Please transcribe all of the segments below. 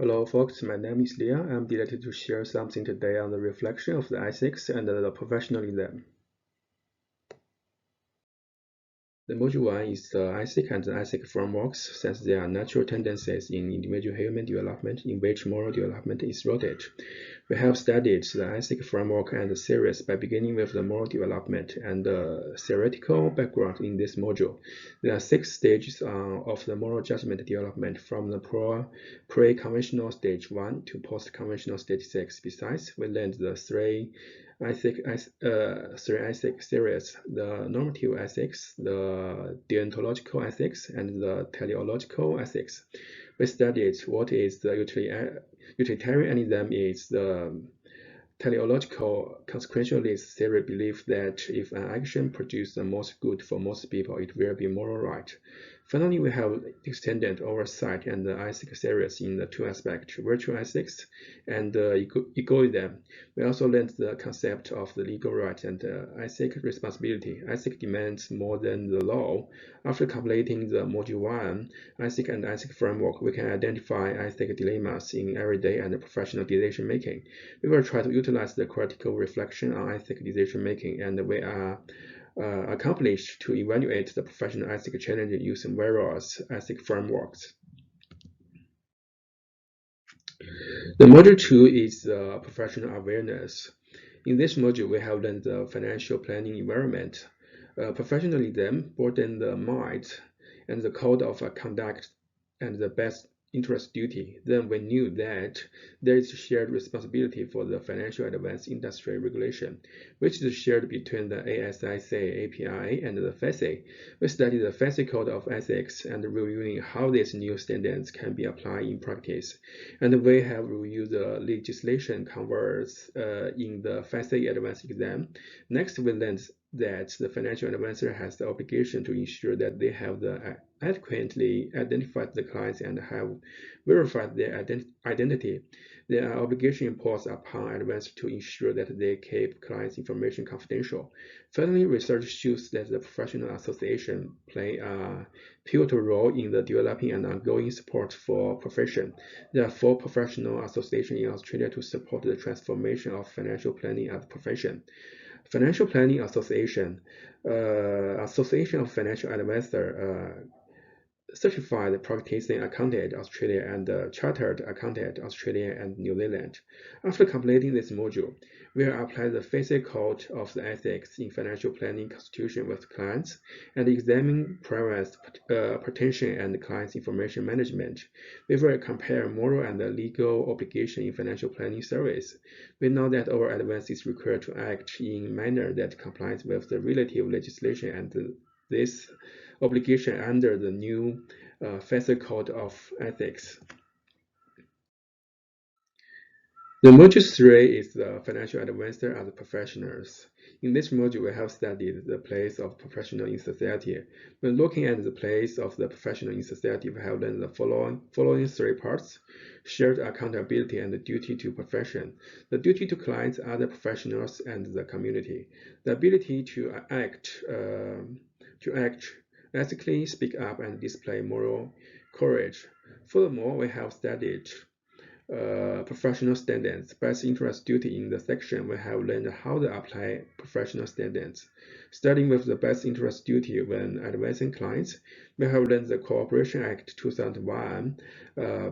Hello folks, my name is Leah. I'm delighted to share something today on the reflection of the ethics and the professionalism. The module 1 is the ethic and the ethic frameworks, since there are natural tendencies in individual human development in which moral development is rooted. We have studied the ethic framework and the series by beginning with the moral development and the theoretical background in this module. There are 6 stages of the moral judgment development from the pre-conventional stage 1 to post-conventional stage 6. Besides, we learned the three ethic series: the normative ethics, the deontological ethics, and the teleological ethics. We studied what is the utilitarianism is the teleological consequentialist theory believes that if an action produces the most good for most people, it will be moral right. Finally, we have extended oversight and the ethic series in the 2 aspects, virtue ethics and egoism. We also learned the concept of the legal right and ethic responsibility. Ethic demands more than the law. After completing the module 1, ethic and ethic framework, we can identify ethic dilemmas in everyday and professional decision making. We will try to utilize the critical reflection on ethic decision making, and we are accomplished to evaluate the professional ethic challenge using various ethic frameworks. The module 2 is professional awareness. In this module, we have learned the financial planning environment, professionalism, broaden the mind, and the code of conduct, and the best interest duty. Then we knew that there is shared responsibility for the financial advanced industry regulation, which is shared between the ASIC, API, and the FASI. We studied the FASI code of ethics and reviewing how these new standards can be applied in practice. And we have reviewed the legislation covers in the FASI advanced exam. Next, we learned that the financial advisor has the obligation to ensure that they have adequately identified the clients and have verified their identity. There are obligation imposed upon advisors to ensure that they keep clients' information confidential. Finally, research shows that the professional association play a pivotal role in the developing and ongoing support for profession. There are 4 professional associations in Australia to support the transformation of financial planning as a profession. Financial Planning Association, Association of Financial Advisors, Certified Practicing Accountant Australia, and Chartered Accountant Australia and New Zealand. After completing this module, we will apply the FASI code of the ethics in financial planning constitution with clients and examine privacy protection and clients' information management. We will compare moral and legal obligation in financial planning service. We know that our advice is required to act in a manner that complies with the relative legislation and this obligation under the new FASI Code of Ethics. The module 3 is the financial advisor as professionals. In this module, we have studied the place of professional in society. When looking at the place of the professional in society, we have learned the following 3 parts: shared accountability and the duty to profession, the duty to clients, other professionals, and the community, the ability to act ethically, speak up, and display moral courage. Furthermore, we have studied professional standards. Best interest duty in the section, we have learned how to apply professional standards. Starting with the best interest duty when advising clients, we have learned the Cooperation Act 2001,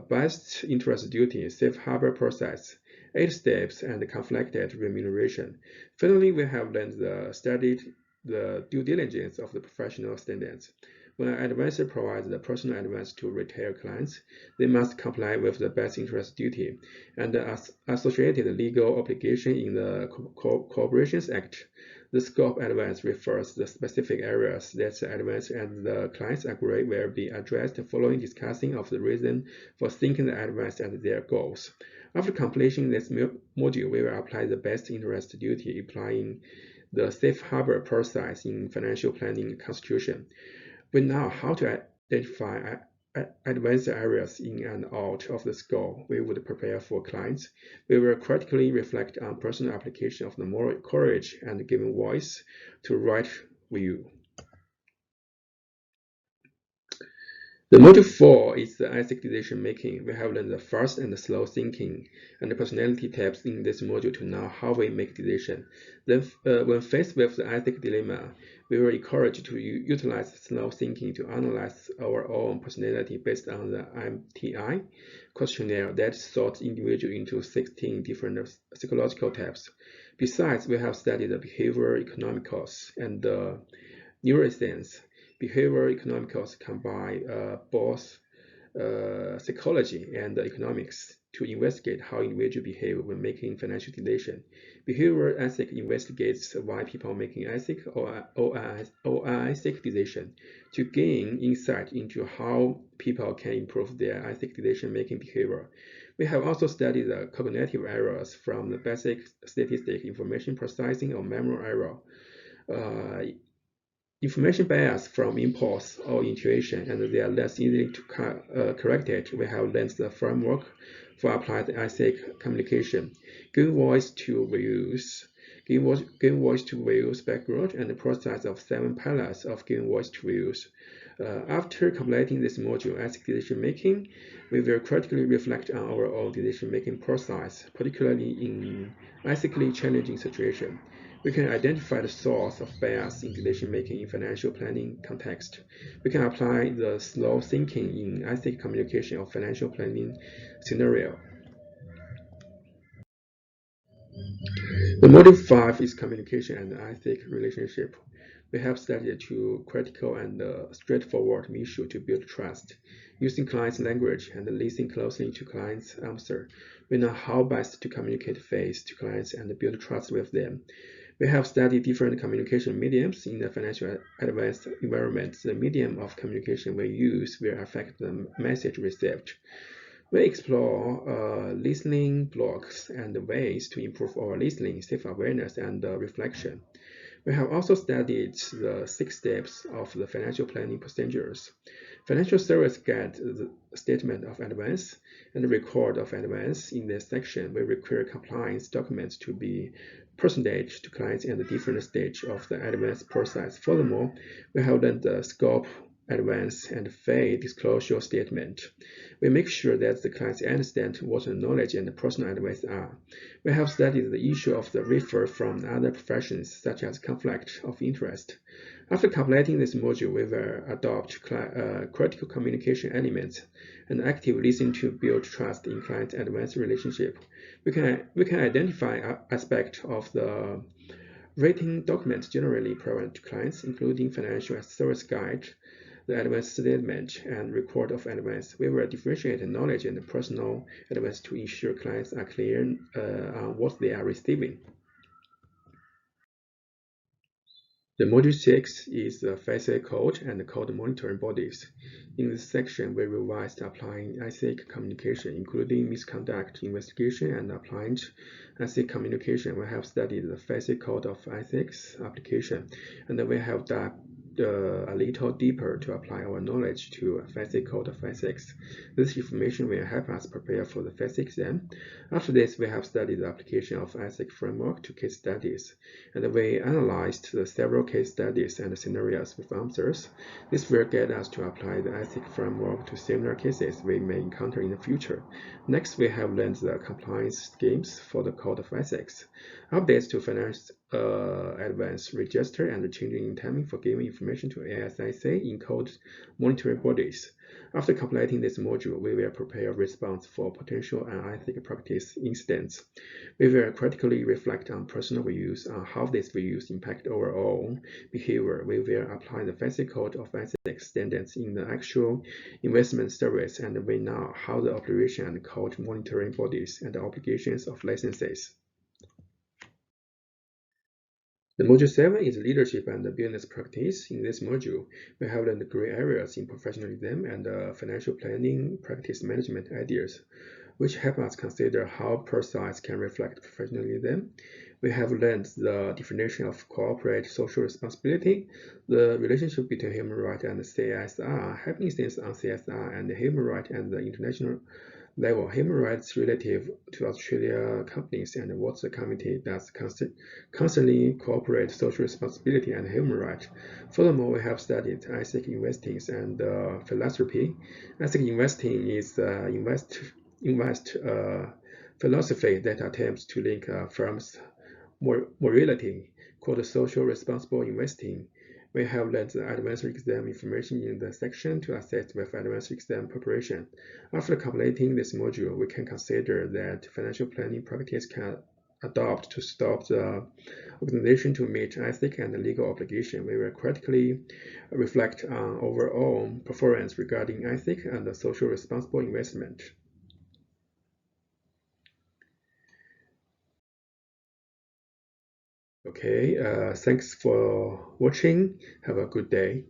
best interest duty, safe harbor process, 8 steps, and conflicted remuneration. Finally, we have studied the due diligence of the professional standards. When an advisor provides the personal advice to retail clients, they must comply with the best interest duty and the associated legal obligation in the Corporations Act. The scope advice refers to the specific areas that the advisor and the clients agree will be addressed following discussing of the reason for seeking the advice and their goals. After completing this module, we will apply the best interest duty, applying the safe harbor process in financial planning constitution. We know how to identify advanced areas in and out of the scope we would prepare for clients. We will critically reflect on personal application of the moral courage and giving voice to right view. The module 4 is the ethic decision making. We have learned the fast and the slow thinking and the personality types in this module to know how we make decisions. Then, when faced with the ethic dilemma, we were encouraged to utilize slow thinking to analyze our own personality based on the MTI questionnaire that sorts individuals into 16 different psychological types. Besides, we have studied the behavioral economicals and the neuroscience. Behavioral economicals combine both psychology and economics to investigate how individuals behave when making financial decisions. Behavioral ethics investigates why people are making ethic or unethic decisions to gain insight into how people can improve their ethic decision-making behavior. We have also studied the cognitive errors from the basic statistic, information processing, or memory error. Uh, Information bias from impulse or intuition, and they are less easily to correct it. We have learned the framework for applied ethic communication, giving voice to views, giving voice to views background, and the process of 7 pillars of giving voice to views. After completing this module, ethic decision making, we will critically reflect on our own decision making process, particularly in ethically challenging situations. We can identify the source of bias in decision-making in financial planning context. We can apply the slow thinking in ethical communication of financial planning scenario. The module 5 is communication and ethic relationship. We have studied two critical and straightforward issues to build trust. Using client's language and listening closely to client's answer, we know how best to communicate face to clients and build trust with them. We have studied different communication mediums in the financial advanced environment. The medium of communication we use will affect the message received. We explore listening blocks and ways to improve our listening, self-awareness, and reflection. We have also studied the 6 steps of the financial planning procedures. Financial service guide the statement of advance and the record of advance. In this section, we require compliance documents to be presented to clients at the different stage of the advance process. Furthermore, we have done the scope, advance, and fee disclosure statement. We make sure that the clients understand what the knowledge and the personal advice are. We have studied the issue of the refer from other professions, such as conflict of interest. After completing this module, we will adopt critical communication elements and active listening to build trust in client-advance relationship. We can identify aspects of the written documents generally provided to clients, including financial service guide, the advance statement, and record of advance. We will differentiate knowledge and personal advance to ensure clients are clear on what they are receiving. The module 6 is the FACE code and code monitoring bodies. In this section, we revised applying ethic communication, including misconduct investigation and applied ethic communication. We have studied the FACE code of ethics application, and we have dived a little deeper to apply our knowledge to FACE code of ethics. This information will help us prepare for the FACE exam. After this, we have studied the application of ethic framework to case studies, and we analyzed the several case studies and scenarios with answers. This will get us to apply the ethic framework to similar cases we may encounter in the future. Next, we have learned the compliance schemes for the code of ethics, updates to finance advance register, and changing in timing for giving information to ASIC in code monitoring bodies. After completing this module, we will prepare a response for potential unethical practice incidents. We will critically reflect on personal views on how these views impact our own behavior. We will apply the FACE code of ethics standards in the actual investment service, and we know how the operation and code monitoring bodies and the obligations of licenses. The module 7 is leadership and business practice. In this module, we have learned gray areas in professionalism and financial planning practice management ideas, which help us consider how process can reflect professionalism. We have learned the definition of corporate social responsibility, the relationship between human rights and CSR, helping things on CSR and human rights and the international level, human rights relative to Australia companies and what's the committee does constantly cooperate social responsibility and human rights. Furthermore, we have studied ethic investing and philanthropy. Ethic investing is invest philosophy that attempts to link firms' morality, called social responsible investing. We have learned the advanced exam information in the section to assist with advanced exam preparation. After completing this module, we can consider that financial planning practice can adopt to stop the organization to meet ethic and legal obligation. We will critically reflect on overall performance regarding ethic and social responsible investment. Okay, thanks for watching. Have a good day.